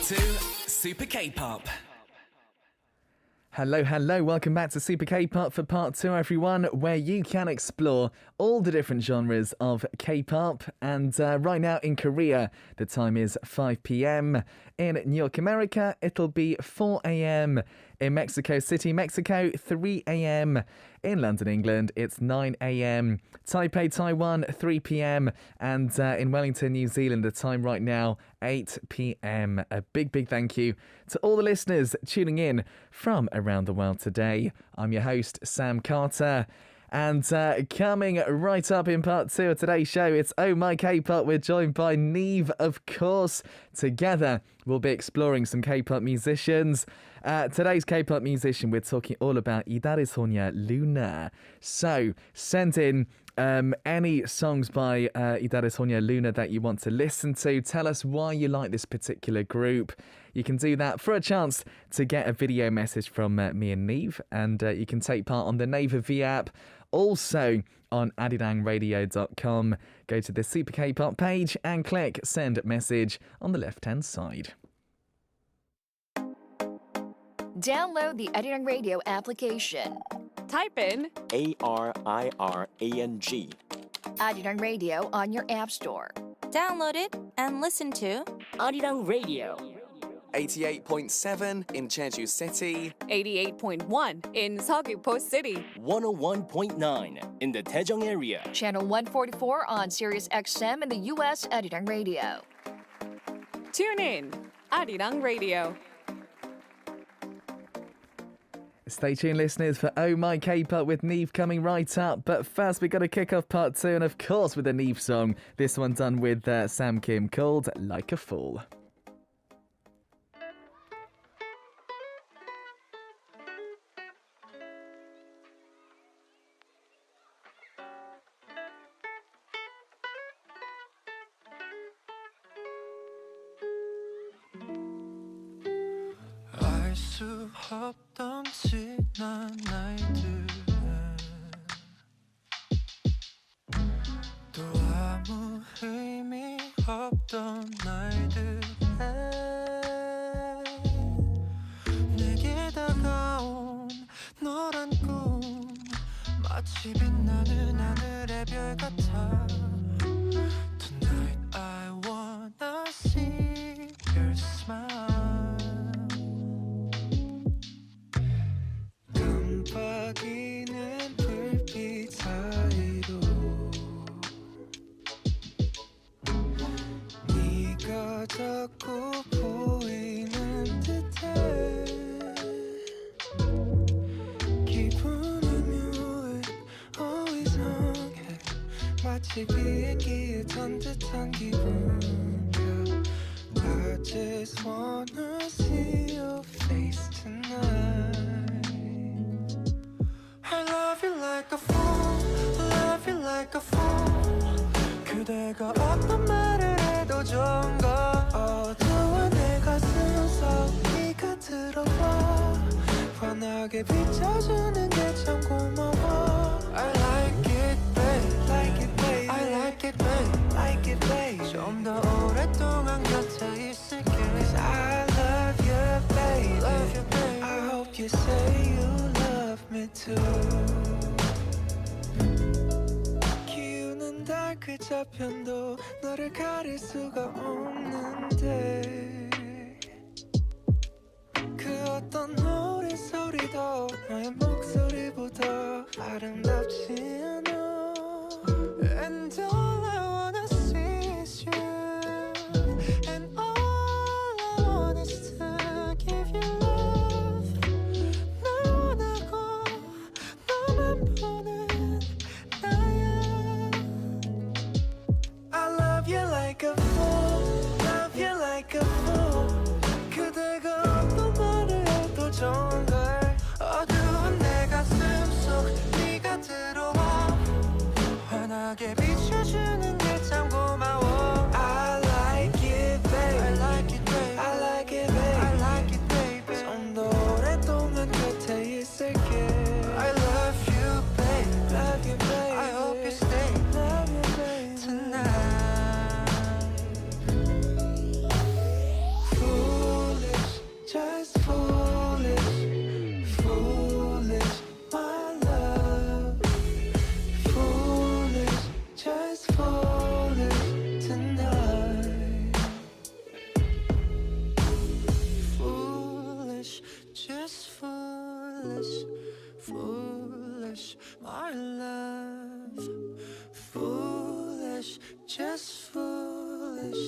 2, Super K-Pop. Hello, welcome back to Super K-Pop for part 2, everyone, where you can explore all the different genres of K-Pop. And right now in Korea, the time is 5 p.m. In New York, America, it'll be 4 a.m. In Mexico City, Mexico, 3 a.m. In London, England, it's 9 a.m. Taipei, Taiwan, 3 p.m. And in Wellington, New Zealand, the time right now, 8 p.m. A big thank you to all the listeners tuning in from around the world today. I'm your host, Sam Carter. And coming right up in part 2 of today's show, it's Oh My K-Pop. We're joined by NIve, of course. Together, we'll be exploring some K-pop musicians. Today's K-pop musician, we're talking all about Idare Sonia Luna. So, send in any songs by Idare Sonia Luna that you want to listen to. Tell us why you like this particular group. You can do that for a chance to get a video message from me and NIve, and you can take part on the NIve app. Also on adirangradio.com. Go to the Super K-Pop page and click Send Message on the left-hand side. Download the Arirang Radio application. Type in ARIRANG. Arirang Radio on your app store. Download it and listen to Arirang Radio. 88.7 in Jeju City. 88.1 in Seogwipo City. 101.9 in the Daejeong area. Channel 144 on Sirius XM in the U.S. Arirang Radio. Tune in, Arirang Radio. Stay tuned, listeners, for Oh My K-Pop with NIve coming right up. But first, we've got to kick off part 2, and of course with a NIve song. This one done with Sam Kim, called Like a Fool. 알 수 없던 지난 날들은 또 아무 의미 없던 날들에 내게 다가온 너란 꿈 마치 빛나는 하늘의 별 같아. Tonight I wanna see your smile. 깜빡이는 불빛 사이로 네가 자꾸 보이는 듯해. 기분이 묘해 이상해. 마치 비행기에 탄 듯한 기분이야. I just wanna see your face tonight. I love you like a fool, love you like a fool. 그대가 어떤 말을 해도 좋은가. 어두운 내 가슴 속 네가 들어와. 환하게 비춰주는 게 참 고마워. I like it, babe, like it, babe. I like it, babe, like it, babe. 좀 더 오랫동안 곁에 있을게. Cause I love you, babe, love you, babe. I hope you say you love me too. 기우는 달 그 저편도 너를 가릴 수가 없는데 그 어떤 노래 소리도 너의 목소리보다 아름답지 않아. And all I wanna see is you. And all I want is to give you love. 날 원하고 너만 보는 나야. I love you like a fool, love you like a fool. 그대가 어떤 말을 해도 좋은걸. 어두운 내 가슴 속 네가 들어와. foolish, foolish, my love. Foolish, just foolish.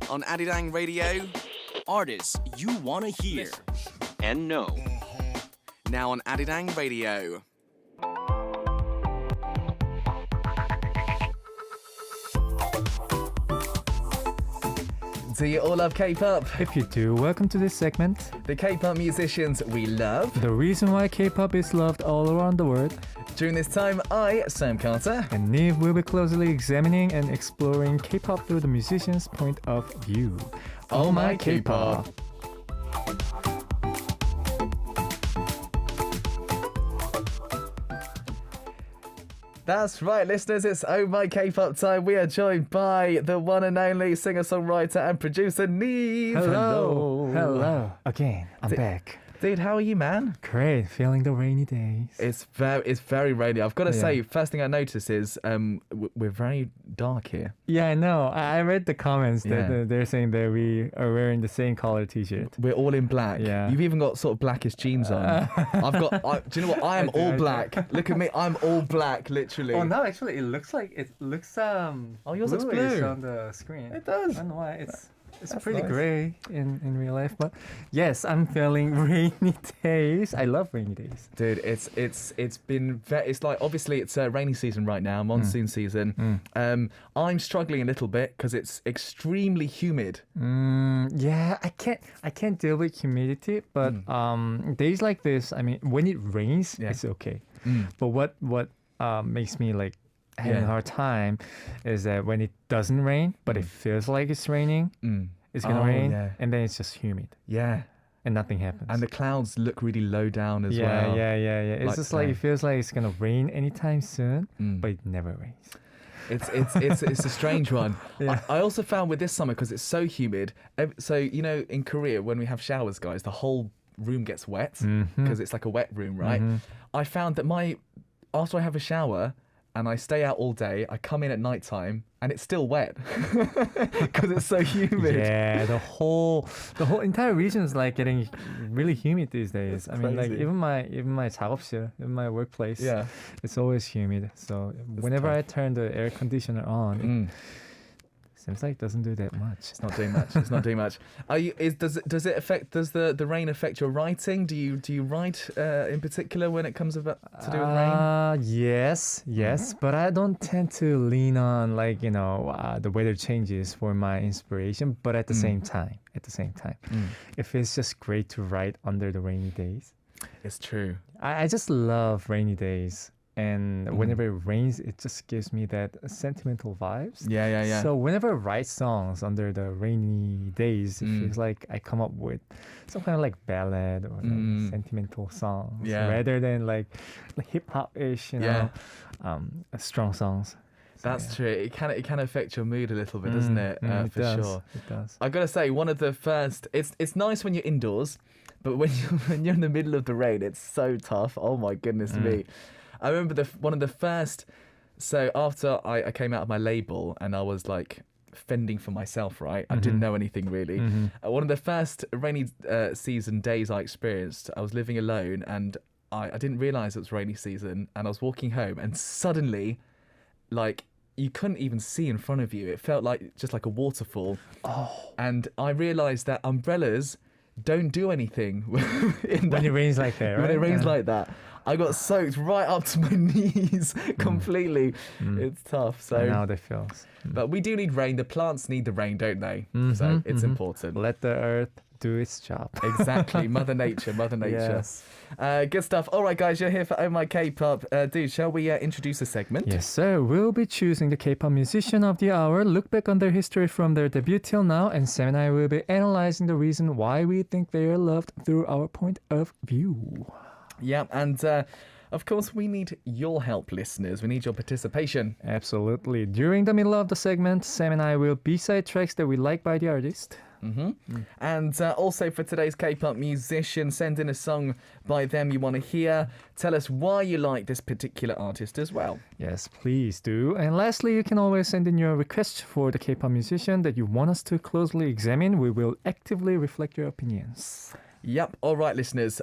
On Adidang Radio. Artists you wanna hear. And know. Now on Adidang Radio. Do you all love K-pop? If you do, welcome to this segment. The K-pop musicians we love. The reason why K-pop is loved all around the world. During this time, I, Sam Carter, And NIve will be closely examining and exploring K-pop through the musician's point of view. Oh My K-pop. That's right, listeners. It's Oh My K-pop time. We are joined by the one and only singer-songwriter and producer NIve. Hello. Again, I'm back. Dude, how are you, man? Great. Feeling the rainy days. It's very rainy. I've got to Yeah. say, first thing I notice is we're very dark here. Yeah, I know. I read the comments that Yeah. they're saying that we are wearing the same color t-shirt. We're all in black. Yeah. You've even got sort of blackish jeans on. Do you know what? I am all black. Look at me. I'm all black, literally. Oh, no, actually, it looks Oh, yours looks bluish blue. on the screen. It does. I don't know why. It's That's pretty nice. gray in real life, but yes, I'm feeling rainy days. I love rainy days. Dude, it's been it's like obviously it's rainy season right now, monsoon season. I'm struggling a little bit because it's extremely humid. Yeah, I can't deal with humidity, but days like this, I mean, when it rains, Yeah. it's okay. But what makes me like having Yeah. a hard time is that when it doesn't rain, but it feels like it's raining, it's gonna Oh, rain, yeah. and then it's just humid Yeah, and nothing happens. and the clouds look really low down as yeah, well. yeah. It's Like just like today. it feels like it's gonna rain anytime soon, but it never rains. It's a strange one. Yeah. I also found with this summer because it's so humid. So you know, in Korea when we have showers, guys, the whole room gets wet because it's like a wet room, right? I found that after I have a shower and I stay out all day, I come in at nighttime and it's still wet because it's so humid. Yeah, the whole entire region is like getting really humid these days. I mean, like crazy. even my 작업실, even my workplace, Yeah. it's always humid. So whenever I turn the air conditioner on, it seems like it doesn't do that much. It's not doing much. It's not doing much. Does the rain affect your writing? Do you write in particular when it comes about to do with rain? Yes, but I don't tend to lean on like the weather changes for my inspiration. But at the same time, if it's just great to write under the rainy days, It's true. I just love rainy days. And whenever it rains, it just gives me that sentimental vibes. Yeah. So whenever I write songs under the rainy days, it feels like I come up with some kind of like ballad or like sentimental songs rather than like hip hop ish, strong songs. So, That's true. It can affect your mood a little bit, doesn't it? It For does. sure. It does. I gotta say, one of the first. It's nice when you're indoors, but when you're in the middle of the rain, it's so tough. Oh my goodness me! I remember one of the first. So after I came out of my label and I was like fending for myself, right? I didn't know anything really. One of the first rainy season days I experienced, I was living alone and I didn't realize it was rainy season, and I was walking home and suddenly, like, you couldn't even see in front of you. It felt like just like a waterfall. And I realized that umbrellas don't do anything When it rains like that, right? when it rains Yeah. like that. I got soaked right up to my knees completely. It's tough. So, I know that feels. but we do need rain. The plants need the rain, don't they? So it's important. Let the earth do its job. Exactly. Mother Nature. Yes. Good stuff. All right, guys, you're here for Oh My K-Pop. Dude, shall we introduce a segment? Yes, sir. We'll be choosing the K-pop musician of the hour, look back on their history from their debut till now, and Sam and I will be analyzing the reason why we think they are loved through our point of view. Yeah, and of course, we need your help, listeners. We need your participation. Absolutely. During the middle of the segment, Sam and I will B-side tracks that we like by the artist. And also for today's K-pop musician, send in a song by them you want to hear. Tell us why you like this particular artist as well. Yes, please do. And lastly, you can always send in your request for the K-pop musician that you want us to closely examine. We will actively reflect your opinions. Yep. All right, listeners.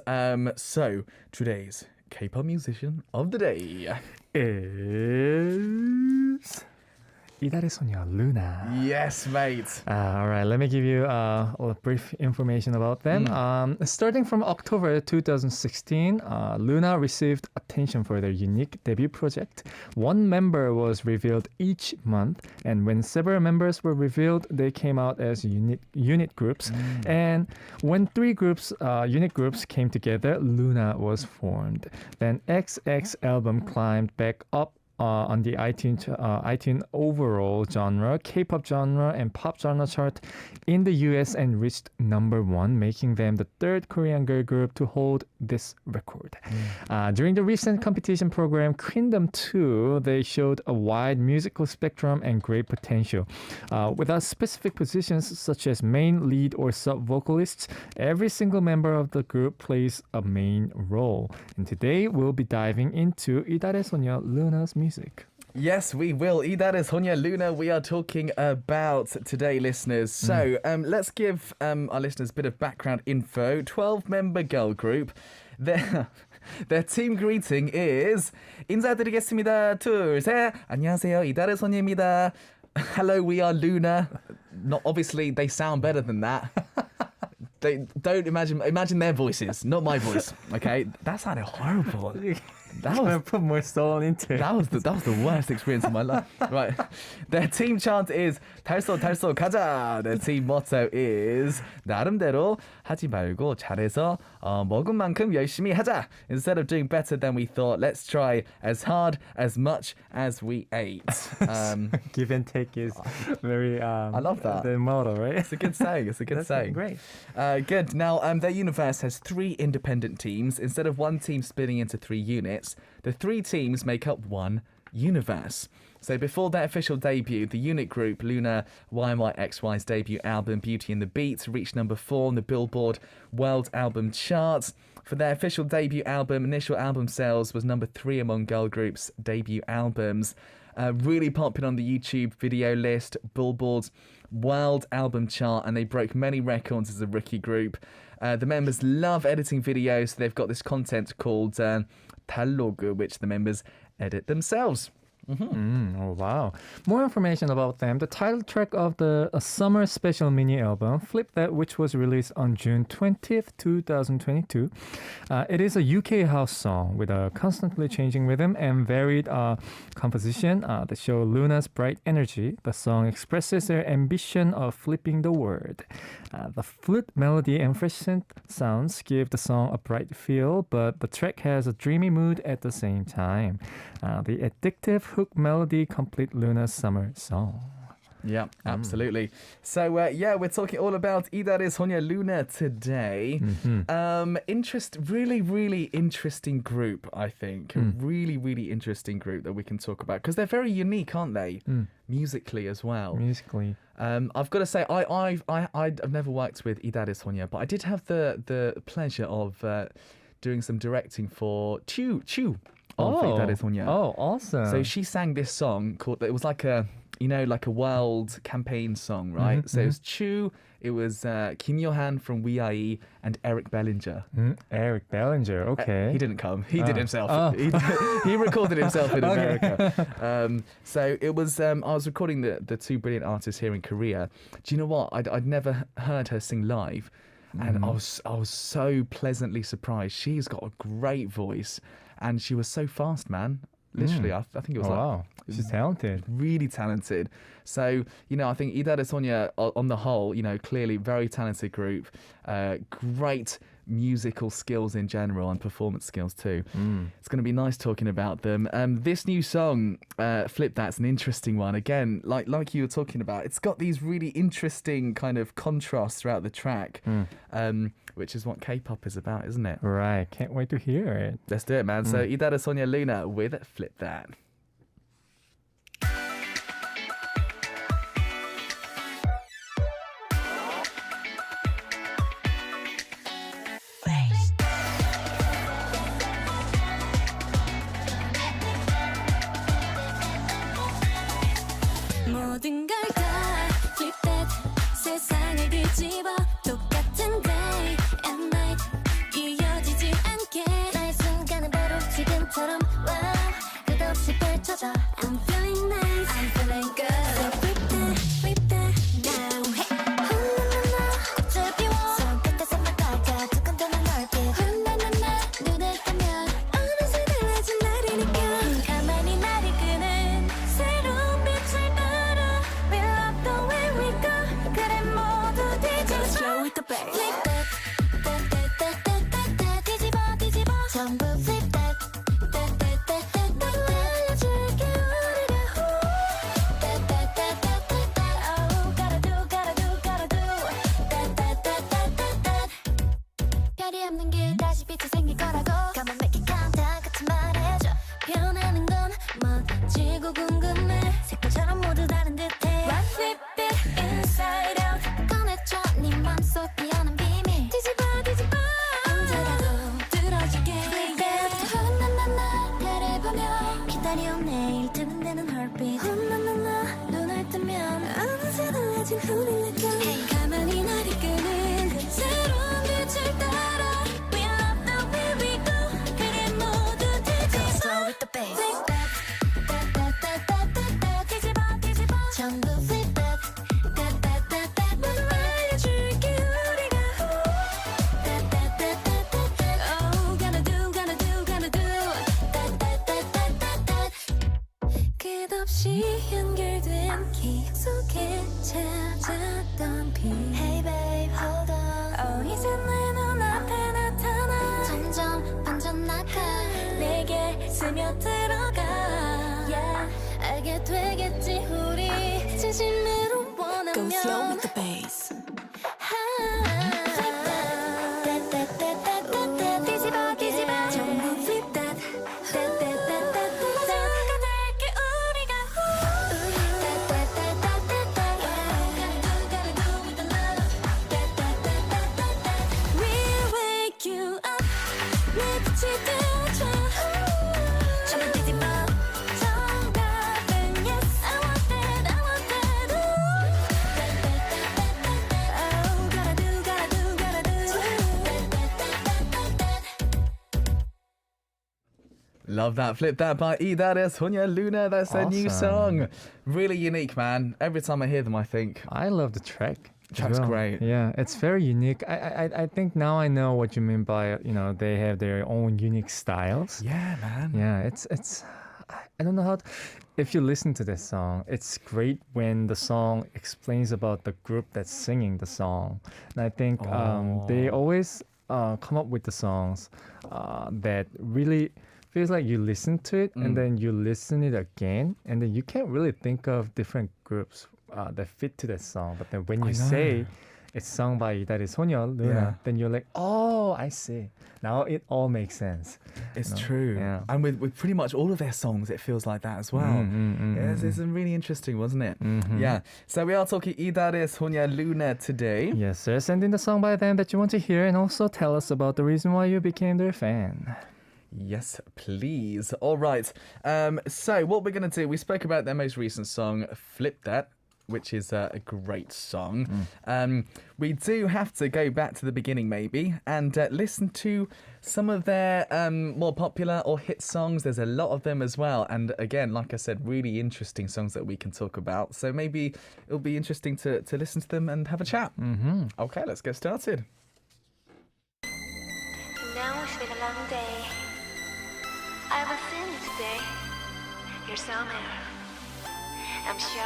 So today's K-pop musician of the day is 이달의 소녀 Luna. Yes, mate. All right, let me give you a brief information about them. Starting from October 2016, Luna received attention for their unique debut project. One member was revealed each month, and when several members were revealed, they came out as unit groups. And when three unit groups came together, Luna was formed. Then XX album climbed back up on the iTunes overall genre, K-pop genre, and pop genre chart in the US and reached number 1, making them the third Korean girl group to hold this record. During the recent competition program, Kingdom 2, they showed a wide musical spectrum and great potential. Without specific positions such as main, lead, or sub-vocalists, every single member of the group plays a main role. And today, we'll be diving into 이달의 소녀 Luna's music. Yes, we will. 이달의 소녀 Luna we are talking about today, listeners. So let's give our listeners a bit of background info. 12-member girl group. Their team greeting is 인사드리겠습니다. 둘, 셋. 안녕하세요. 이달의 소녀입니다. Hello, we are Luna. Not obviously, they sound better than that. They don't imagine their voices, not my voice. Okay, that sounded horrible. That was put more soul into it. That was the worst experience of my life. Right, their team chant is 달소 달소 가자. Their team motto is 나름대로 하지 말고 잘해서 먹은 만큼 열심히 하자. Instead of doing better than we thought, let's try as hard as much as we ate. Give and take is very. I love that. The motto, right? It's a good saying. It's a good saying. Great. Good. Now, their universe has 3 independent teams. Instead of one team splitting into 3 units, the 3 teams make up one universe. So before their official debut, the unit group Luna YYXY's debut album Beauty and the Beat reached number 4 on the Billboard World Album Charts. For their official debut album, initial album sales was number 3 among girl groups' debut albums. Really popular on the YouTube video list, Billboard's World Album Chart, and they broke many records as a rookie group. The members love editing videos, so they've got this content called 달로그, which the members edit themselves. Oh, wow. More information about them. The title track of the summer special mini album, Flip That, which was released on June 20th, 2022. It is a UK house song with a constantly changing rhythm and varied composition that show Luna's bright energy. The song expresses their ambition of flipping the world. The flute melody and fresh synth sounds give the song a bright feel, but the track has a dreamy mood at the same time. The addictive hook melody complete Luna's summer song. Yeah, absolutely. So, we're talking all about 이달의 소녀 Luna today. Really, really interesting group, I think. A really, really interesting group that we can talk about because they're very unique, aren't they? Musically as well. Musically. I've got to say, I've never worked with 이달의 소녀, but I did have the pleasure of doing some directing for Chu. 이달의 소녀. Oh, awesome. So she sang this song called, it was like a world campaign song, right? So it was Chu, it was Kim Yo-han from WIE, and Eric Bellinger. Eric Bellinger, okay. He didn't come. He did himself. He recorded himself in America. So it was, I was recording the 2 brilliant artists here in Korea. Do you know what? I'd never heard her sing live. And I was so pleasantly surprised. She's got a great voice. And she was so fast, man. Literally, I think it was wow. She's talented. Really talented. So, I think 이달의 소녀, on the whole, clearly very talented group. Great musical skills in general and performance skills too. It's going to be nice talking about them. This new song, Flip That's an interesting one. Again, like you were talking about, it's got these really interesting kind of contrasts throughout the track. Which is what K-pop is about, isn't it? Right. Can't wait to hear it. Let's do it, man. So 이달의 소녀 Luna with Flip That. 세상을 뒤집어 똑같은 day and night 이어지지 않게 나의 순간은 바로 지금처럼 wow 끝없이 펼쳐져 I'm feeling nice I'm feeling good So flip that now hey 훌라라라 꽃을 피워 손끝에서만 다가 두근두근 넓게 훌라라라 눈을 뜨면 어느새 달라진 나를 느껴 가만히 나를 끄는 새로운 빛을 따라 We love the way we go 그래 모두 뒤집어 Slow with the bass Flip that 뒤집어 전부 flip that 너도 알려줄게 우리가 Oh gotta do 별이 없는 길 다시 빛이 생길 거라고 Come on make it count down 같이 말해줘 변하는 건 멋지고 궁금해 색깔처럼 모두 다른 듯해 What flip it inside out 꺼내줘 네 맘속 피어난 비밀 뒤집어 언제라도 들어줄게 Flip it 나나나 별을 보며 기다려온 내일 두근대는 heartbeat 나나나 눈을 뜨면 어느새 달라진 우리 느껴 Hey 가만히 나를 끄는 새로운 빛을 따라 We love the way we go 그래 모두 뒤집어 Slow with the bass Flip that 뒤집어 전부 flip that 모두 알려줄게 우리가 Oh gonna do 끝없이 연결된 기억 속에 찾았던 빛 Hey babe hold on 이제 내 눈앞에 나타나 점점 번져나가 내게 스며들어가 Yeah 알게 되겠지 우리 진심으로 원하면 Go slow with the bass Flip that 뒤집어 전부 flip that 모두가 될게 우리가 Gotta do with the love We wake you up 내 빛이 되어줘 전부 뒤집어 정답은 yes I want that Oh gotta do Love that. Flip that by Idare Sonia Luna. That's their new song. Really unique, man. Every time I hear them, I think I love the track. as track's well. great. Yeah, it's very unique. I think now I know what you mean by, they have their own unique styles. Yeah, man. Yeah, it's I don't know if you listen to this song, it's great when the song explains about the group that's singing the song. And I think they always come up with the songs that really feels like you listen to it and then you listen it again and then you can't really think of different groups that fit to that song. But then when you say it's sung by Idare Sonia Luna, then you're like, oh, I see. Now it all makes sense. It's true. Yeah. And with pretty much all of their songs, it feels like that as well. It's really interesting, wasn't it? Yeah. So we are talking Idare Sonia Luna today. Yes, sir. Send in the song by them that you want to hear and also tell us about the reason why you became their fan. Yes, please. All right. So what we're going to do, we spoke about their most recent song, Flip That, which is a great song. We do have to go back to the beginning maybe and listen to some of their more popular or hit songs. There's a lot of them as well. And again, like I said, really interesting songs that we can talk about. So maybe it'll be interesting to listen to them and have a chat. Okay, let's get started. Now it's been a long day. I will see you today. You're somewhere, I'm sure.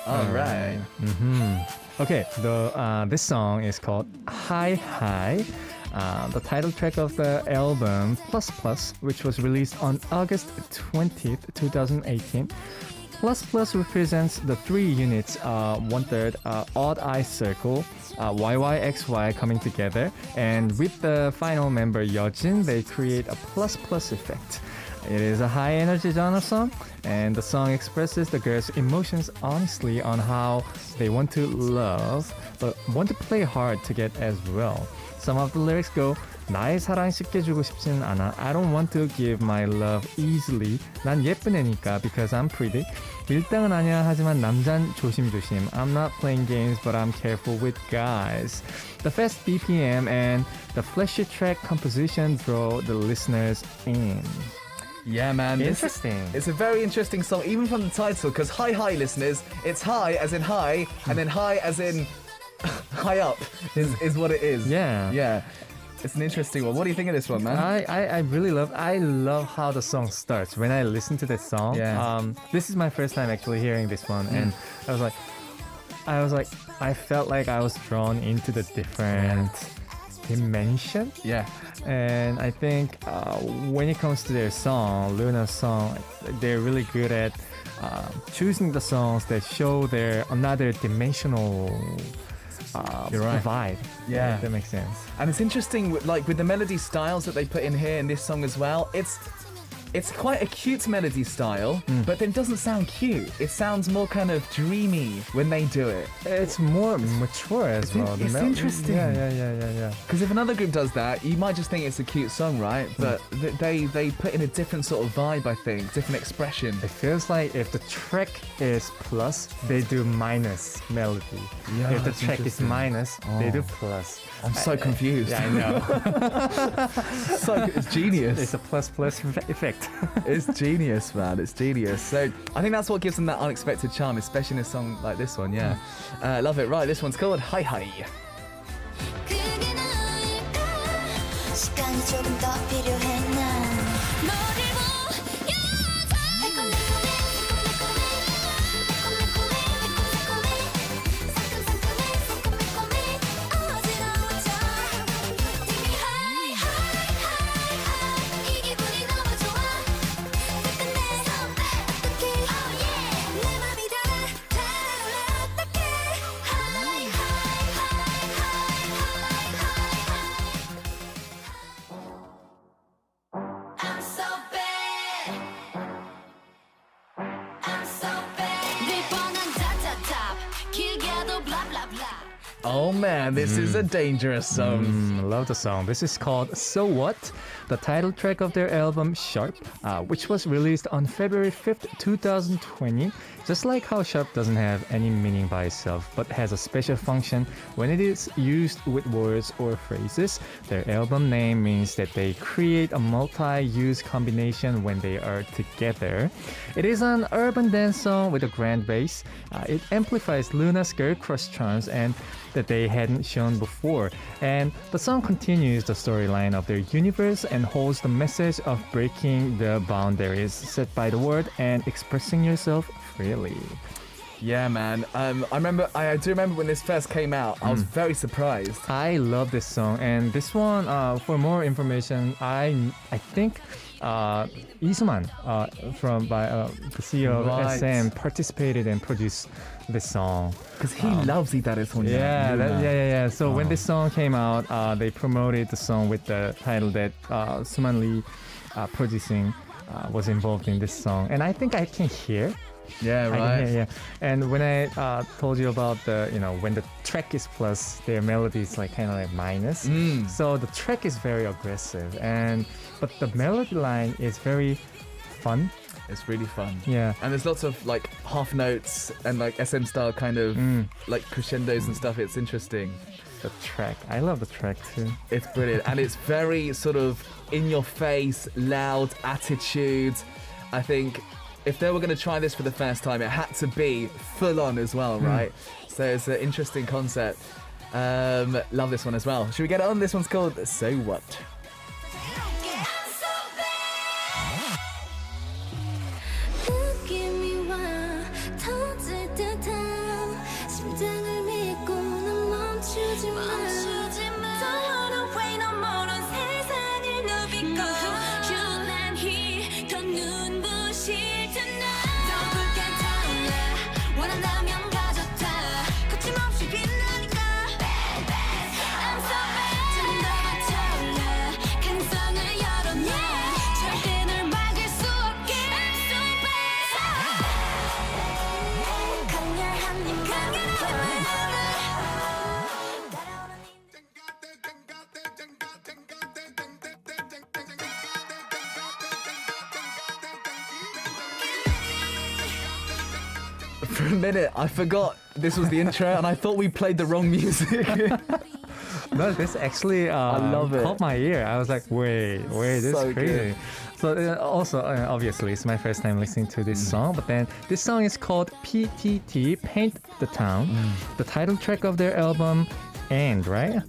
All right. Okay, this song is called Hi Hi. The title track of the album Plus Plus, which was released on August 20th, 2018. Plus Plus represents the three units, one-third odd eye circle, YYXY coming together, and with the final member Yeojin, they create a plus plus effect. It is a high energy genre song, and the song expresses the girls' emotions honestly on how they want to love, but want to play hard to get as well. Some of the lyrics go, 나의 사랑 쉽게 주고 싶지는 않아. I don't want to give my love easily. 난 예쁜 애니까 because I'm pretty. 밀당은 아니야 하지만 남잔 조심조심. I'm not playing games but I'm careful with guys. The fast BPM and the flashy track composition draw the listeners in. Yeah, man. Interesting. It's a very interesting song, even from the title, because hi, listeners, it's high as in high, and then high as in high up is what it is. Yeah. Yeah. It's an interesting one. What do you think of this one, man? I really love how the song starts. When I listen to this song, this is my first time actually hearing this one, and I was like, I felt like I was drawn into the different dimension. Yeah. And I think when it comes to their song, Luna's song, they're really good at choosing the songs that show their another dimensional vibe. Yeah. If that makes sense. And it's interesting, like with the melody styles that they put in here in this song as well. It's quite a cute melody style, but then doesn't sound cute. It sounds more kind of dreamy when they do it. It's more mature as well. It's interesting. Yeah. Because if another group does that, you might just think it's a cute song, right? But they put in a different sort of vibe, I think, different expression. It feels like if the track is plus, they do minus melody. Yeah, if the that's track is interesting. minus, they do plus. I'm so confused. Yeah, I know. It's genius. It's a plus effect. It's genius, man. It's genius. So I think that's what gives them that unexpected charm, especially in a song like this one. Yeah, love it. Right, this one's called Hi Hi. 그게 나을까 시간이 조금 더 필요해 난 너를 보여줘 달콤달콤해 새콤달콤해 어지러워져 Take me high high high high 이 기분이 너무 좋아 끝끝내서 어떡해 oh yeah 내 맘이 달아올라 어떡해 high high I'm so bad. I'm so bad. 네 뻔한 답답답 길게도 blah blah blah. Oh man, this is a dangerous song. Love the song. This is called So What, the title track of their album Sharp, which was released on February 5th, 2020. Just like how Sharp doesn't have any meaning by itself, but has a special function when it is used with words or phrases, their album name means that they create a multi-use combination when they are together. It is an urban dance song with a grand bass. It amplifies Luna's girl crush charms and that they hadn't shown before. And the song continues the storyline of their universe and holds the message of breaking the boundaries set by the word and expressing yourself freely. Yeah, man. I do remember when this first came out. I was very surprised. I love this song, and this one. For more information, I think Isuman from the CEO of Right. SM participated and produced this song. Because he loves Itares Honya. Yeah. So when this song came out, they promoted the song with the title that Suman Lee producing was involved in this song, and I think I can hear. Yeah, I can right. hear, yeah. And when I told you about the, when the track is plus, their melody is like kind of like minus. So the track is very aggressive, but the melody line is very fun. It's really fun. Yeah. And there's lots of like half notes and like SM style kind of like crescendos and stuff. It's interesting. The track. I love the track too. It's brilliant. And it's very sort of in your face, loud attitude. I think if they were going to try this for the first time, it had to be full on as well, right? So it's an interesting concept. Love this one as well. Should we get it on? This one's called So What? 느낌이 와 터질 듯한 심장을 믿고 난 멈추지 마 Don't run away 너 먼 세상을 누비고 유난히 더 눈부실 tonight 더 붉게 타올라 원한다면 가져다 거침없이 빛나니까 I'm so bad 좀 더 맞춰올라 For a minute, I forgot this was the intro, and I thought we played the wrong music. No, this actually love it. caught my ear. I was like, wait, this So is crazy. good. So also, obviously, it's my first time listening to this song. But then this song is called PTT, Paint the Town, the title track of their album And, right?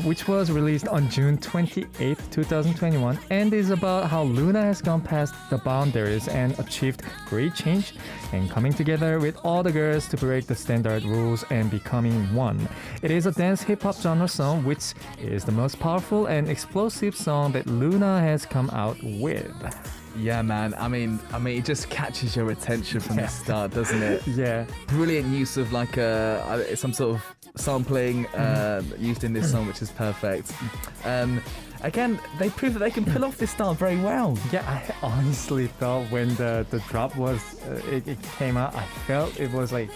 Which was released on June 28th, 2021, and is about how Luna has gone past the boundaries and achieved great change and coming together with all the girls to break the standard rules and becoming one. It is a dance hip-hop genre song, which is the most powerful and explosive song that Luna has come out with. Yeah, man. I mean, it just catches your attention from the start, doesn't it? Yeah. Brilliant use of like some sort of sampling used in this song, which is perfect. Again, they prove that they can pull off this style very well. Yeah, I honestly felt when the drop was it came out, I felt it was like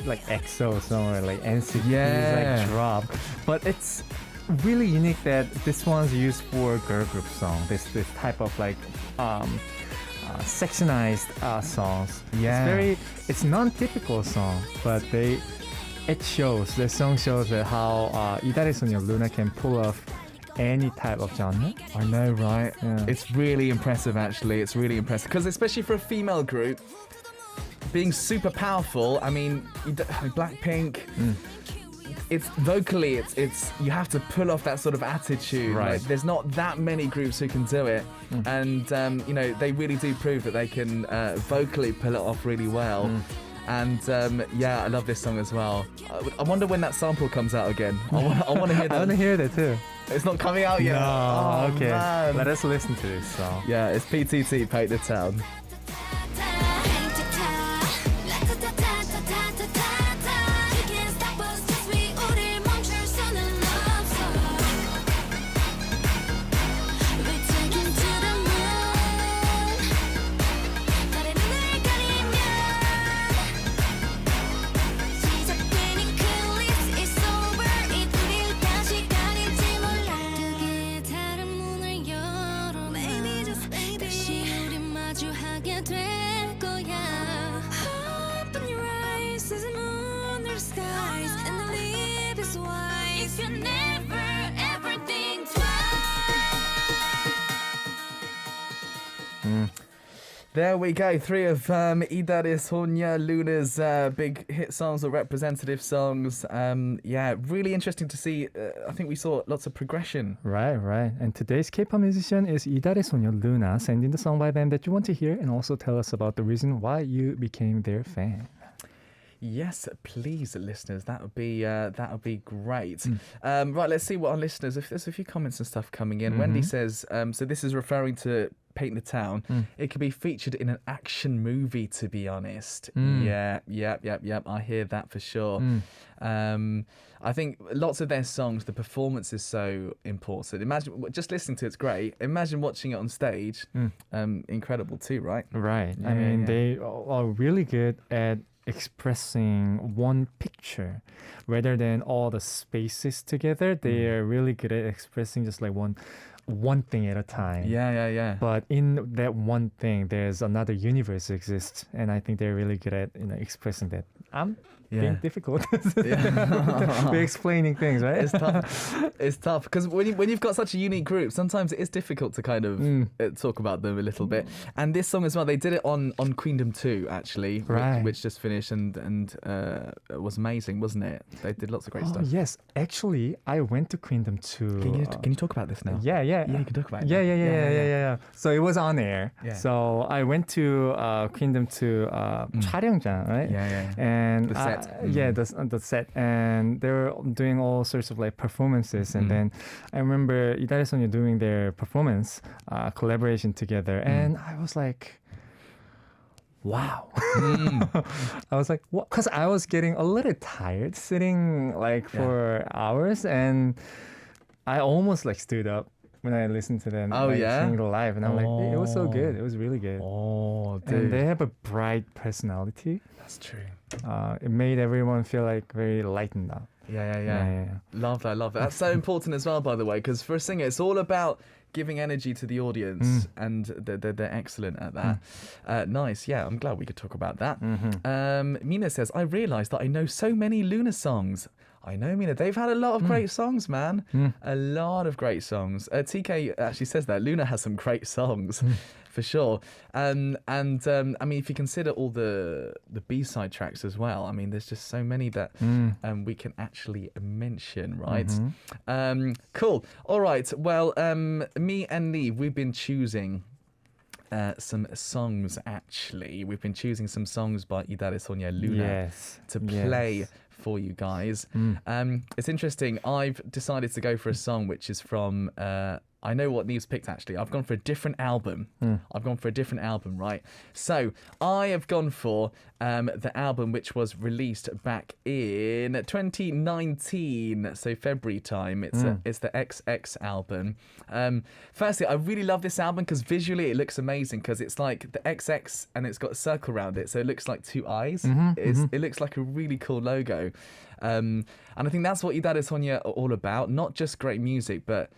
EXO somewhere, like NCT's like drop. But it's really unique that this one's used for girl group song. This type of like sectionized songs. Yeah, it's non-typical song, but the song shows that how 이달의 소녀 Luna can pull off any type of genre. I know, right? Yeah. It's really impressive, actually. It's really impressive because, especially for a female group, being super powerful. I mean, Blackpink. It's vocally, it's you have to pull off that sort of attitude. Right. Like, there's not that many groups who can do it, and they really do prove that they can vocally pull it off really well. And I love this song as well. I wonder when that sample comes out again. I want to hear that. I want to hear that too. It's not coming out yet. No, Oh, okay. man. Let us listen to this song. Yeah, it's PTT, Paint the Town. There we go. 3 of 이달의 소녀 Luna's big hit songs or representative songs. Really interesting to see. I think we saw lots of progression. Right. And today's K-pop musician is 이달의 소녀 Luna. Send in the song by them that you want to hear and also tell us about the reason why you became their fan. Yes, please, listeners. That would be great. Right, let's see what our listeners. If there's a few comments and stuff coming in. Wendy says, so this is referring to Paint the Town. It could be featured in an action movie, to be honest. Yeah. I hear that for sure. I think lots of their songs, the performance is so important. Imagine just listening to it's great. Imagine watching it on stage. Incredible too, right? Right. Yeah, I mean, yeah. they are really good at expressing one picture rather than all the spaces together. They are really good at expressing just like one thing at a time. Yeah. But in that one thing, there's another universe exists, and I think they're really good at expressing that. I'm being difficult. We're explaining things, right? It's tough because when you've got such a unique group, sometimes it is difficult to kind of talk about them a little bit. And this song as well, they did it on Queendom 2 actually, right. which just finished and it was amazing, wasn't it? They did lots of great stuff. Yes, actually, I went to Queendom 2. Can you talk about this now? Yeah. You can talk about it. Yeah. So it was on air. Yeah. So I went to Queendom 2 촬영장, right? Yeah. And The set. the set, and they were doing all sorts of like performances, and then I remember 이달의 소녀 doing their performance collaboration together, and I was like, wow. I was like, what? Because I was getting a little tired sitting like for hours, and I almost like stood up when I listened to them sing it live, and I'm like, it was so good. It was really good. Oh, dude. And they have a bright personality. That's true. It made everyone feel like very lightened up. Yeah. Love that. That's so important as well, by the way, because for a singer, it's all about giving energy to the audience, and they're excellent at that. Nice, yeah, I'm glad we could talk about that. Mina says, I realised that I know so many Luna songs. I know, Mina, they've had a lot of great songs, man. A lot of great songs. TK actually says that Luna has some great songs, for sure. I mean, if you consider all the B-side tracks as well, I mean, there's just so many that we can actually mention, right? Cool. All right. Well, me and NIve, we've been choosing some songs, actually. We've been choosing some songs by Idare Sonia Luna to play for you guys. It's interesting. I've decided to go for a song which is from I know what Nive's picked, actually. I've gone for a different album. Right? So I have gone for the album which was released back in 2019, so February time. It's the XX album. Firstly, I really love this album because visually it looks amazing, because it's like the XX and it's got a circle around it, so it looks like two eyes. It looks like a really cool logo. And I think that's what Idare Sonia are all about. Not just great music, but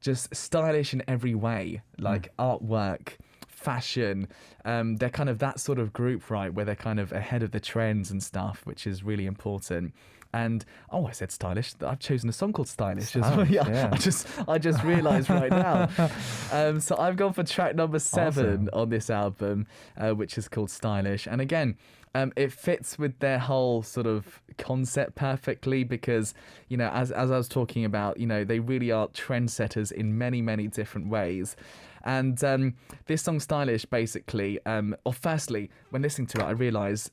just stylish in every way, like artwork, fashion. They're kind of that sort of group, right, where they're kind of ahead of the trends and stuff, which is really important. And I said stylish. I've chosen a song called Stylish as well. Yeah. I just realised right now. So I've gone for track number 7 on this album, which is called Stylish. And again, it fits with their whole sort of concept perfectly, because, you know, as I was talking about, you know, they really are trendsetters in many, many different ways. And this song Stylish, basically, firstly, when listening to it, I realised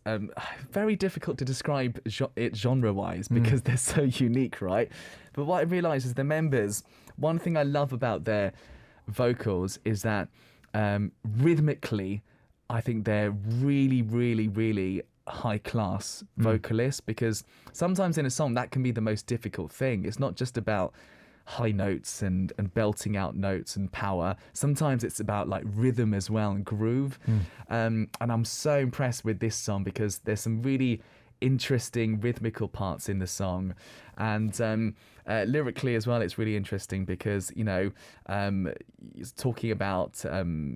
very difficult to describe it genre-wise, because they're so unique, right? But what I realised is the members, one thing I love about their vocals is that rhythmically, I think they're really, really, really high-class vocalists, because sometimes in a song that can be the most difficult thing. It's not just about high notes and belting out notes and power. Sometimes it's about like rhythm as well and groove. And I'm so impressed with this song because there's some really interesting rhythmical parts in the song, and lyrically as well, it's really interesting because, you know, it's talking about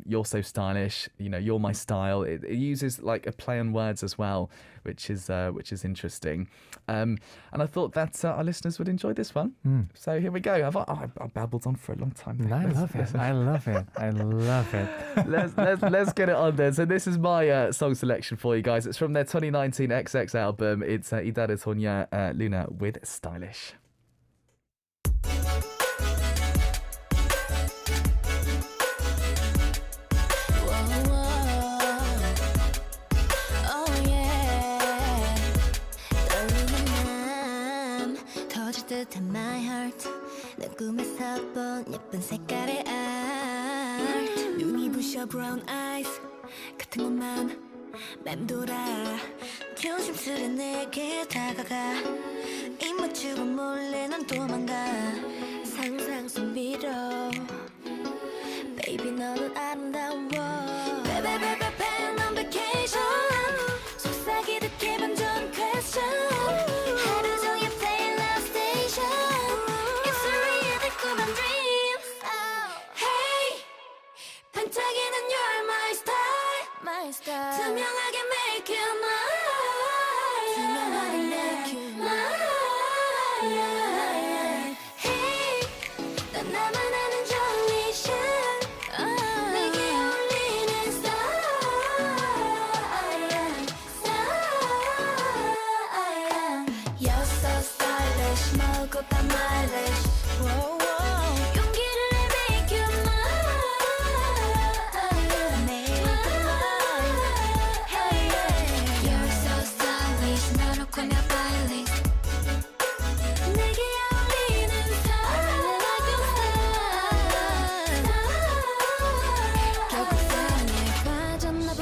you're so stylish, you know, you're my style. It uses like a play on words as well, which is interesting. And I thought that our listeners would enjoy this one. So here we go. I've babbled on for a long time. I love it. I love it. Let's get it on then. So this is my song selection for you guys. It's from their 2019 XX album. It's Idare Sonia Luna with Stylish. My heart 내 꿈에서 본 예쁜 색깔의 art 눈이 부셔 brown eyes 같은 것만 맴돌아 조심스레 내게 다가가 입 맞추고 몰래 난 도망가 상상 속 위로 Baby 너는 아름다워 Baby pen on vacation 속삭이듯 기분 좋은 question 하루 종일 play love station It's a real 달콤한 dream Hey 반짝이는 you're my style 투명하게 make you mine 투명하게 make you mine Hey 난 나만 아는 jolly shine 내게 어울리는 style You're so stylish 먹고 봐 mileage 용기를 내 make you mine make you mine You're so stylish 너로 꾸며 발리 내게 어울리는 style 결국 사랑에 빠졌나봐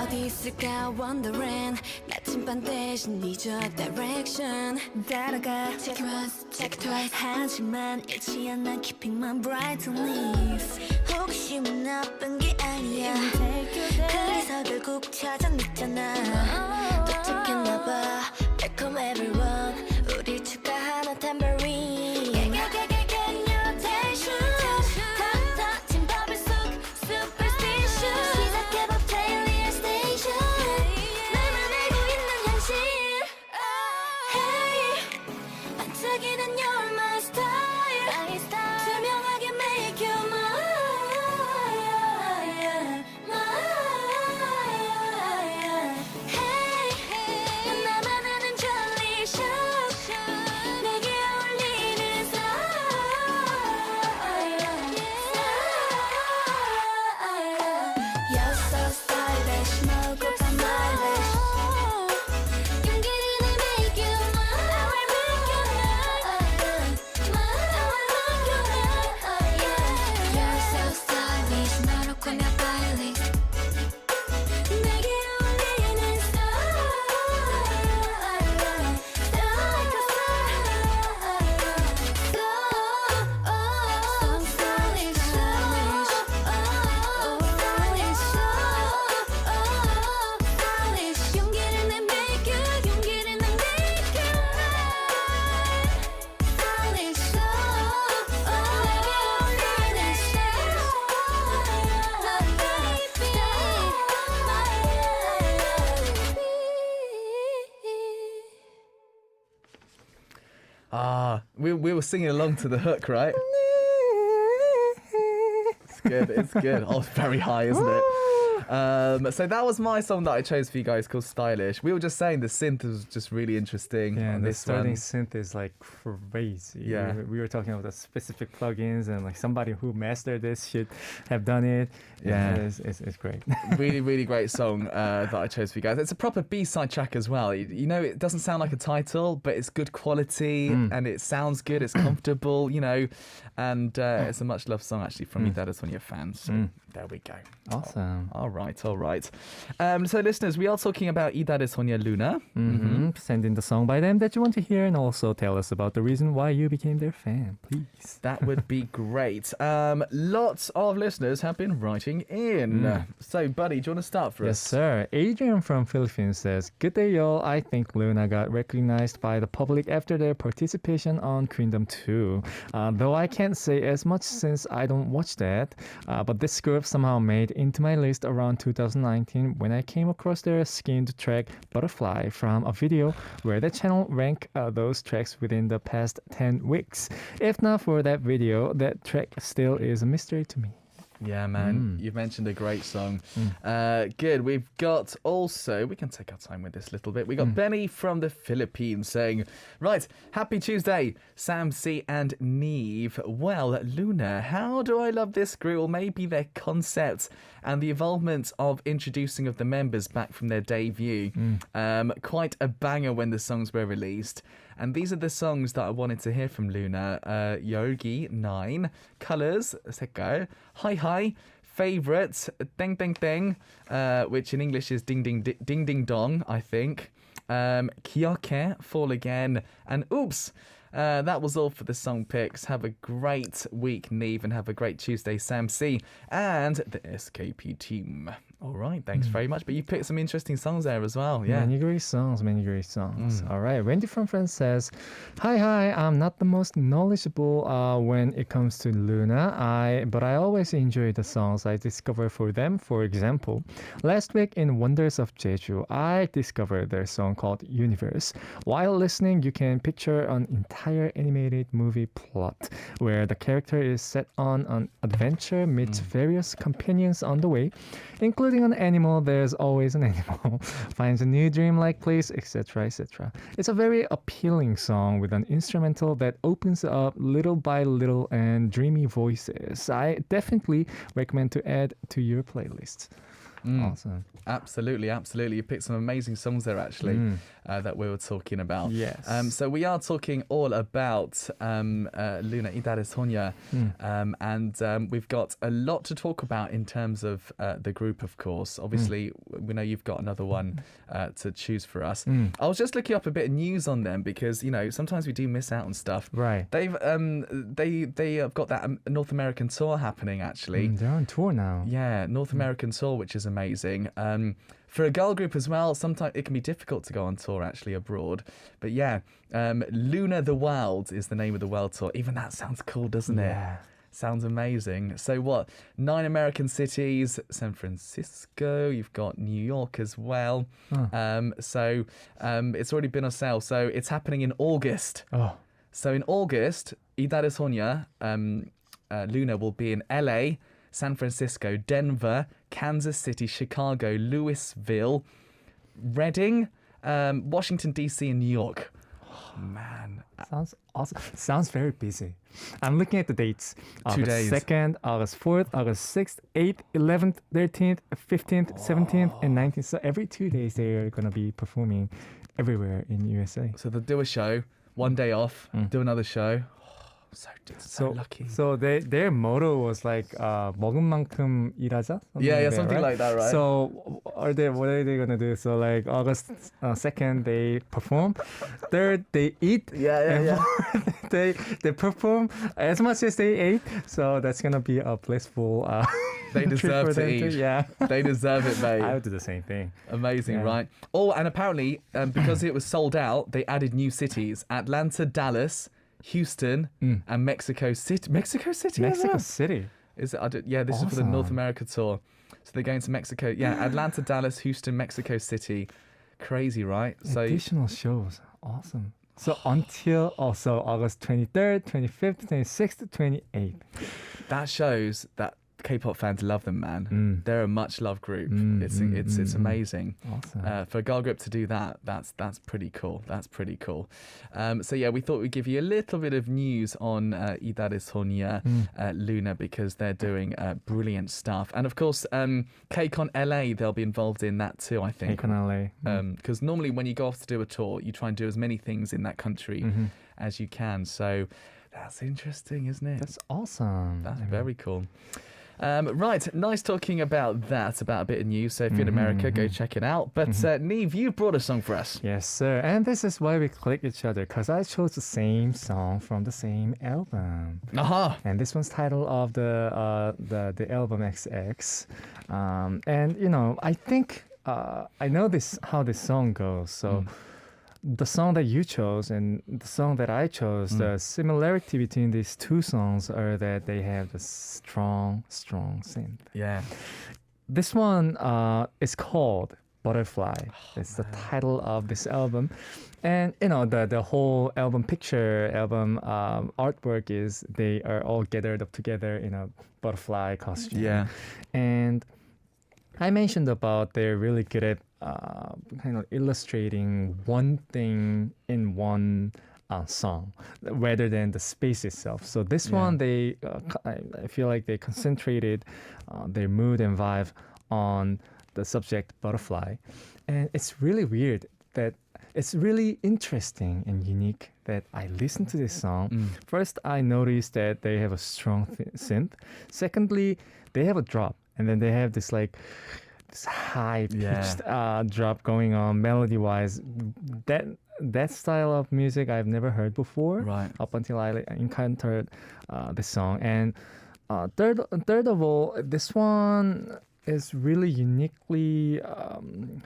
어디 있을까 wondering 나침반 대신 잊어 direction 따라가 check once check twice 하지만 잃지 않아 keeping my bright on leaves 호기심은 나쁜 게 아니야 그래서 결국 찾아냈잖아 도착했나봐 Welcome everyone 우리 축하하는 tambourine Get your attention stylish 먹어봐 my wish 용기를 내 make you mine I will make you mine mine I will make you mine yeah You're so stylish 너로 꾸며 빨리 내게 어울리는 style Style like a star So stylish stylish stylish 용기를 내 make you 용기를 내 make you stylish 내게 어울리는 style We were singing along to the hook, right? It's good, it's good. Oh, it's very high, isn't it? So that was my song that I chose for you guys called Stylish. We were just saying the synth was just really interesting. Yeah, on and the this starting one. synth is like crazy. Yeah. We were talking about the specific plugins and like somebody who mastered this should have done it. Yeah. It's great. Really, really great song that I chose for you guys. It's a proper B-side track as well. You know, it doesn't sound like a title, but it's good quality and it sounds good. It's comfortable, you know, and it's a much loved song actually from me. That is one of your fans. So there we go. Awesome. All right, all right. So listeners, we are talking about Ida de Sonia Luna. Send in the song by them that you want to hear and also tell us about the reason why you became their fan, please. That would be great. Lots of listeners have been writing in. So, Buddy, do you want to start for Yes, us? sir. Adrian from Philippines says, "Good day, y'all. I think Luna got recognized by the public after their participation on Kingdom 2. Though I can't say as much since I don't watch that. But this group somehow made into my list around 2019 when I came across their skinned track Butterfly from a video where the channel ranked those tracks within the past 10 weeks. If not for that video, that track still is a mystery to me." Yeah, man. You've mentioned a great song. Good. We've got also, we can take our time with this a little bit. We got Benny from the Philippines saying, right, happy Tuesday, Sam C and NIve. Well, Luna, how do I love this group, or maybe their concept and the involvement of introducing of the members back from their debut. Quite a banger when the songs were released. And these are the songs that I wanted to hear from Luna. Yogi, 9, Colors, Sekar, Hi Hi, Favourite, Ding Ding Ding, which in English is Ding Ding Ding Ding Dong, I think. Kyoke, Fall Again, and Oops. That was all for the song picks. Have a great week, NIve, and have a great Tuesday, Sam C, and the SKP team. All right, thanks very much. But you picked some interesting songs there as well. Yeah. Many great songs, many great songs. All right, Wendy from France says, Hi, I'm not the most knowledgeable when it comes to Luna, but I always enjoy the songs I discover for them. For example, last week in Wonders of Jeju, I discovered their song called Universe. While listening, you can picture an entire animated movie plot where the character is set on an adventure, meets various companions on the way, including an animal. There's always an animal, finds a new dreamlike place, etc., etc. It's a very appealing song with an instrumental that opens up little by little and dreamy voices. I definitely recommend to add to your playlist. Awesome. Absolutely. You picked some amazing songs there, actually, that we were talking about. Yes. So we are talking all about Luna, Ida de Sonia, and we've got a lot to talk about in terms of the group, of course. Obviously, we know you've got another one to choose for us. I was just looking up a bit of news on them because, you know, sometimes we do miss out on stuff. Right. They have got that North American tour happening, actually. They're on tour now. Yeah, North American tour, which is amazing. For a girl group as well, sometimes it can be difficult to go on tour actually abroad. But yeah, Luna the Wild is the name of the world tour. Even that sounds cool, doesn't it? Yeah. Sounds amazing. So what? 9 American cities, San Francisco, you've got New York as well. So it's already been on sale. So it's happening in August. Oh. So in August, Ida de Sonia, Luna will be in LA, San Francisco, Denver, Kansas City, Chicago, Louisville, Reading, Washington, D.C. and New York. Man. Sounds awesome. Sounds very busy. I'm looking at the dates. 2 days. August 2nd, August 4th, August 6th, 8th, 11th, 13th, 15th, 17th, and 19th. So every 2 days they're going to be performing everywhere in USA. So they'll do a show, 1 day off, do another show. So lucky. So their motto was like 먹은 만큼 일하자. Something like that, right? So what are they gonna do? So like August 2nd they perform, 3rd they eat, Fourth, they perform as much as they ate. So that's gonna be a blissful. They deserve to eat. Yeah, they deserve it, mate. I would do the same thing. Amazing, right? Oh, and apparently because it was sold out, they added new cities: Atlanta, Dallas, Houston, and Mexico City. Mexico City. Is it? This is for the North America tour. So they're going to Mexico. Yeah, Atlanta, Dallas, Houston, Mexico City. Crazy, right? So additional shows. Awesome. So until also August 23rd, 25th, 26th, 28th. That shows that K-pop fans love them, man. They're a much loved group. It's amazing. Awesome. For a girl group to do that, that's pretty cool. That's pretty cool. So yeah, we thought we'd give you a little bit of news on Idare Sonia, Luna, because they're doing brilliant stuff. And of course, KCON LA, they'll be involved in that too, I think. KCON LA. Because normally when you go off to do a tour, you try and do as many things in that country as you can. So that's interesting, isn't it? That's awesome. That's very cool. Right, nice talking about that, about a bit of news. So if you're in America, go check it out. But NIve, you brought a song for us. Yes, sir. And this is why we click each other, because I chose the same song from the same album. Aha! And this one's title of the album XX. And you know, I think I know how this song goes. So. The song that you chose and the song that I chose, the similarity between these two songs are that they have the strong synth. Yeah. This one is called Butterfly. It's the title of this album. And, you know, the whole album artwork is they are all gathered up together in a butterfly costume. Yeah. And I mentioned about they're really good at kind of illustrating one thing in one song rather than the space itself. So this one, I feel like they concentrated their mood and vibe on the subject butterfly. And it's really weird that it's really interesting and unique that I listened to this song. First, I noticed that they have a strong synth. Secondly, they have a drop. And then they have this like this high-pitched drop going on melody-wise. That style of music I've never heard before. Right. Up until I encountered this song. And third of all, this one is really uniquely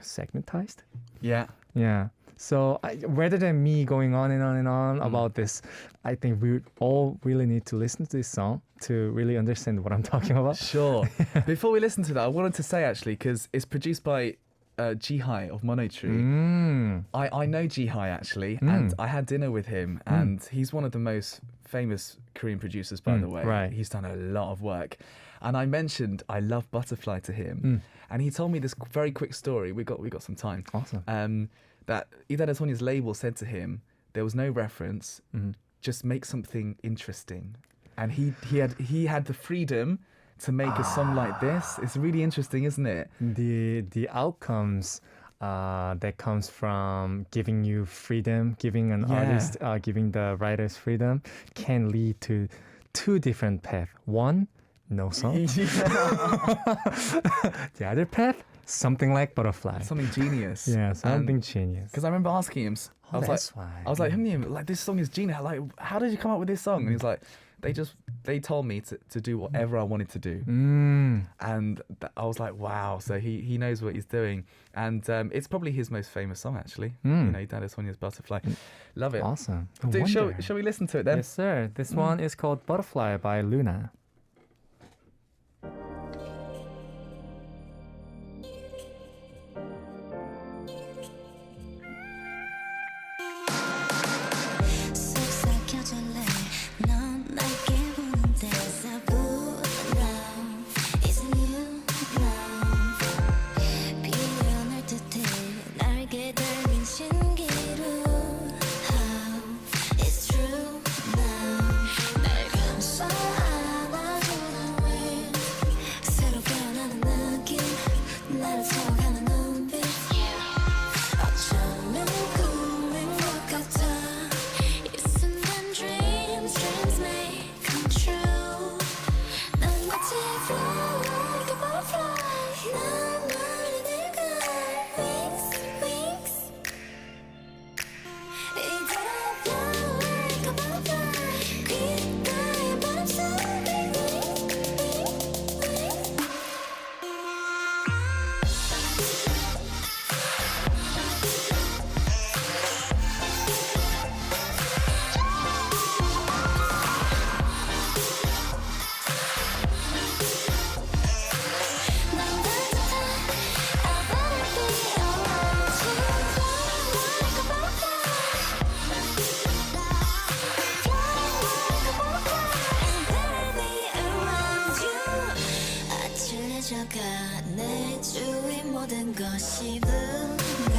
segmentized. Yeah. Yeah. So rather than me going on and on and on about this, I think we all really need to listen to this song to really understand what I'm talking about. Sure. Before we listen to that, I wanted to say actually, because it's produced by Jihai of Monotree. I know Jihai actually, and I had dinner with him, and he's one of the most famous Korean producers, by the way. Right. He's done a lot of work. And I mentioned I love Butterfly to him, and he told me this very quick story. We got some time. Awesome. That Idare Sonia's label said to him, there was no reference, just make something interesting. And he had the freedom to make a song like this. It's really interesting, isn't it? The outcomes that comes from giving you freedom, giving an artist, giving the writers freedom, can lead to two different paths. One, no song. The other path, something like Butterfly. Something genius. Yeah, something genius. Because I remember asking him, I was like, "Hymnium, like this song is genius. Like, how did you come up with this song?" And he was like, they told me to do whatever I wanted to do. And I was like, wow. So he knows what he's doing. And it's probably his most famous song, actually. You know, Idare Sonia's Butterfly. Love it. Awesome. Dude, shall we listen to it then? Yes, sir. This one is called Butterfly by Luna. 모든 것이 분가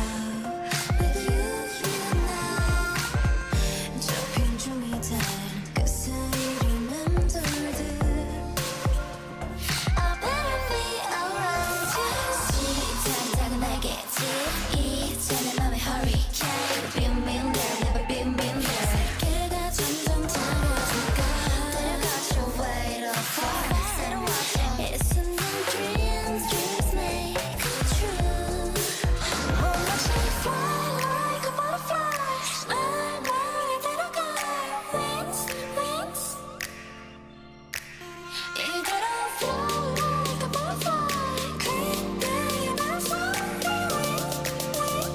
With you now 접힌 종이들 그 사이를 맴돌듯 I better be around you 시탄 작은 날개짓 이제 내 맘의 hurricane Be mean there, never be mean there 세계가 점점 작아질까 There got your weight of fire It's a new dreams, dreams make true Watch me fly like a butterfly 날 머리 들어가 Wings, wings 이대로 fly like a butterfly 그대의 날 손에 wing, wing, wing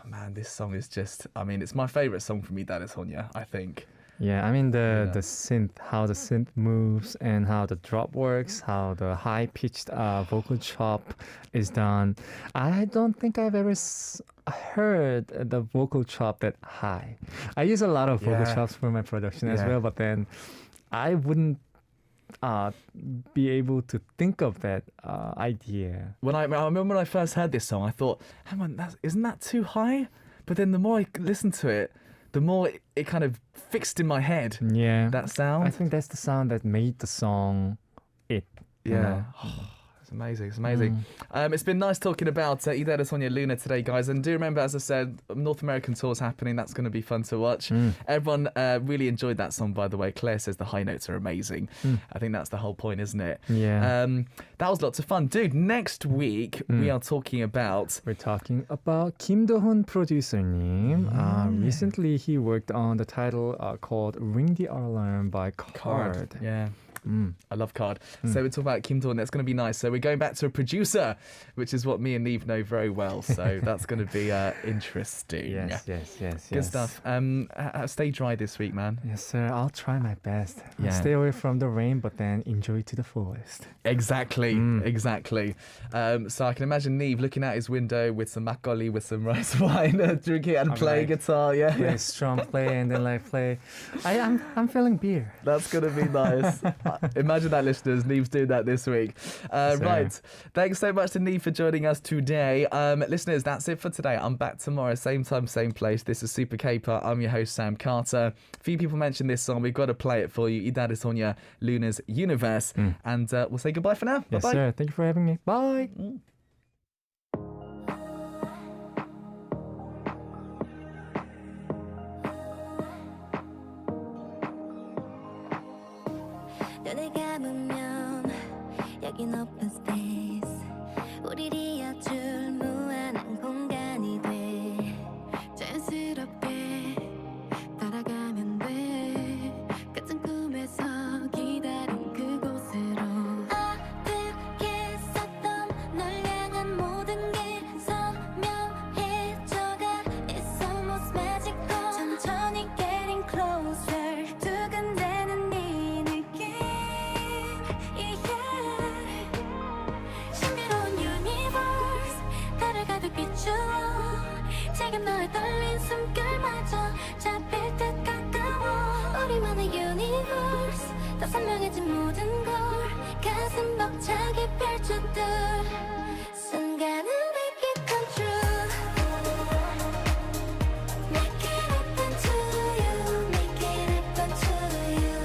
Man, this song is just, I mean, it's my favorite song from Idare Sonia, I think. Yeah, I mean the synth, how the synth moves and how the drop works, how the high-pitched vocal chop is done. I don't think I've ever heard the vocal chop that high. I use a lot of vocal chops for my production as well, but then I wouldn't be able to think of that idea. I remember when I first heard this song, I thought, hang on, isn't that too high? But then the more I listened to it, the more it kind of fixed in my head. Yeah. That sound. I think that's the sound that made the song it. Yeah. You know? It's amazing. It's amazing. It's been nice talking about Idare Sonia Luna today, guys. And do remember, as I said, North American tour's happening. That's going to be fun to watch. Everyone really enjoyed that song, by the way. Claire says the high notes are amazing. I think that's the whole point, isn't it? Yeah. That was lots of fun. Dude, next week we are talking about... We're talking about Kim Do-hoon producer님. Recently, he worked on the title called Ring the Alarm by Card. Yeah. I love Card. So we're talking about Kim Do-hoon. That's going to be nice. So we're going back to a producer, which is what me and NIve know very well. So that's going to be interesting. Yes. Good stuff. Stay dry this week, man. Yes, sir. I'll try my best. Yeah. Stay away from the rain, but then enjoy to the fullest. Exactly. So I can imagine NIve looking out his window with some makgeolli, with some rice wine, drinking and playing guitar. Play strum play and then play. I'm feeling beer. That's going to be nice. Imagine that, listeners. NIve's doing that this week. Right. Thanks so much to NIve for joining us today. Listeners, that's it for today. I'm back tomorrow, same time, same place. This is Super K-Pop. I'm your host, Sam Carter. A few people mentioned this song. We've got to play it for you. Idare Sonia, Luna's Universe. And we'll say goodbye for now. Yes, Bye-bye. sir. Thank you for having me. Bye. 눈을 감으면 여긴 open space 우릴 이어줄 무한한 공간이 돼 자연스럽게 따라가면 돼 같은 꿈에서 기다린 그곳으로 아득했었던 널 향한 모든 게 선명해져가 It's almost magical 천천히 getting closer 두근대는 네 느낌 지금 너의 떨린 숨결마저 잡힐 듯 가까워 우리만의 유니버스 더 선명해진 모든 걸 가슴 벅차게 펼쳐둘 순간을 make it come true Make it happen to you Make it happen to you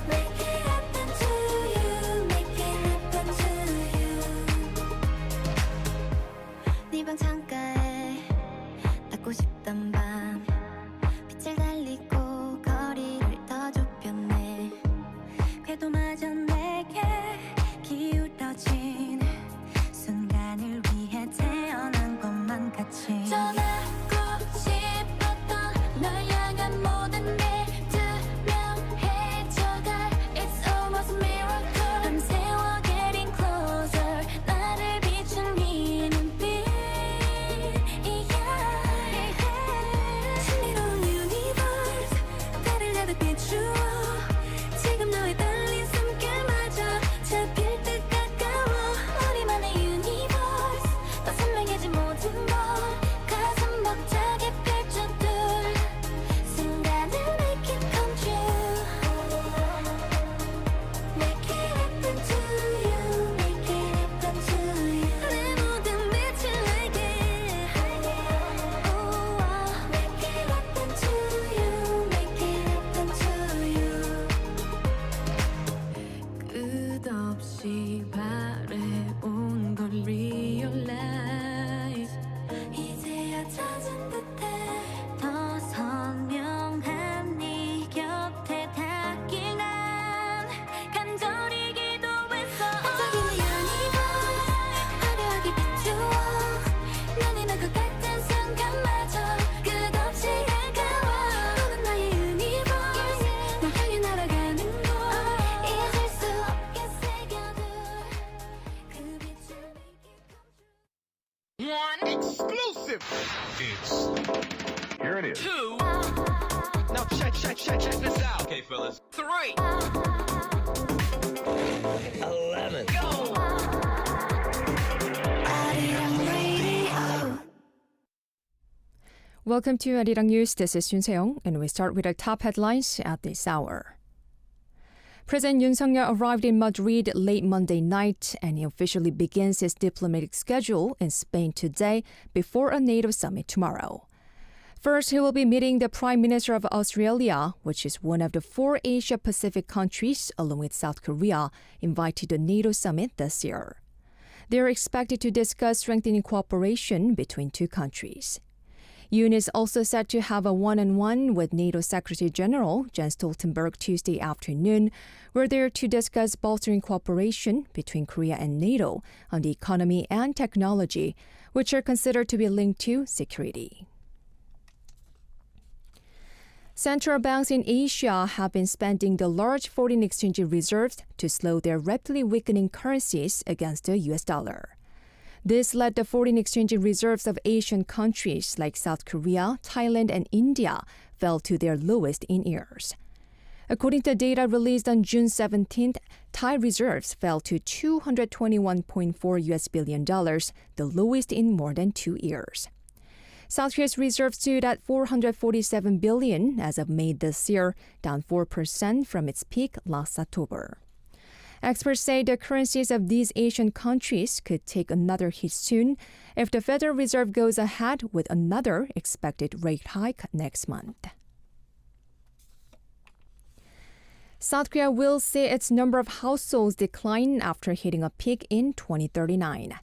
Make it happen to you Make it happen to you 네 방 창가에 닿고 싶던 밤 빛을 달리고 거리를 더 좁혔네 궤도마저 내게 기울어진 순간을 위해 태어난 것만 같이 전하고 싶었던 널 향한 모든 게 투명해져가 It's almost a miracle 밤새워 getting closer 나를 비춘 네 눈빛 신비로운 유니버스 나를 가득 비추어 지금 너의 떨린 숨결마저 잡힐 듯 가까워 우리만의 유니버스 더 선명해진 모든 걸 가슴 벅차게 펼쳐둘 순간을 make it come true Make it happen to you Make it happen to you 내 모든 빛을 내게 Make it happen to you Make it happen to you 끝없이 바래온 걸 realize 이제야 찾은 듯해 더 선명한 네 곁에 닿길 난 간절히 기도했어 반짝이는 유니버스 화려하게 비추어 눈이 날 것 같은 순간마저 끝없이 가까워 너는 나의 유니버스 널 향해 날아가는 걸 잊을 수 없게 새겨둘 그 빛을 One exclusive. Here it is. Two. Now check this out. Okay, fellas. Three. 11. Go. Welcome to Arirang News. This is Yoon Se-young, and we start with our top headlines at this hour. President Yoon Suk-yeol arrived in Madrid late Monday night, and he officially begins his diplomatic schedule in Spain today before a NATO summit tomorrow. First, he will be meeting the Prime Minister of Australia, which is one of the 4 Asia-Pacific countries, along with South Korea, invited to the NATO summit this year. They are expected to discuss strengthening cooperation between two countries. Yoon is also set to have a one-on-one with NATO Secretary General Jens Stoltenberg Tuesday afternoon, where they are to discuss bolstering cooperation between Korea and NATO on the economy and technology, which are considered to be linked to security. Central banks in Asia have been spending the large foreign exchange reserves to slow their rapidly weakening currencies against the US dollar. This led the foreign exchange reserves of Asian countries like South Korea, Thailand, and India fell to their lowest in years. According to data released on June 17th, Thai reserves fell to $221.4 billion, the lowest in more than 2 years. South Korea's reserves stood at $447 billion as of May this year, down 4% from its peak last October. Experts say the currencies of these Asian countries could take another hit soon if the Federal Reserve goes ahead with another expected rate hike next month. South Korea will see its number of households decline after hitting a peak in 2039.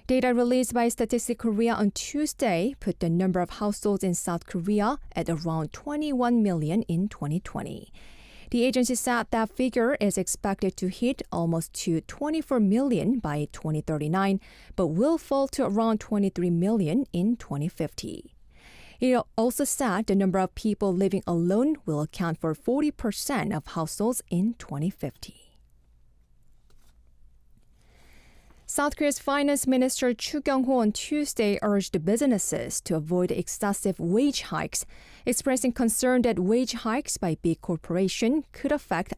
Data released by Statistics Korea on Tuesday put the number of households in South Korea at around 21 million in 2020. The agency said that figure is expected to hit almost to 24 million by 2039, but will fall to around 23 million in 2050. It also said the number of people living alone will account for 40% of households in 2050. South Korea's Finance Minister Chu Kyung-ho on Tuesday urged businesses to avoid excessive wage hikes, expressing concern that wage hikes by big corporations could affect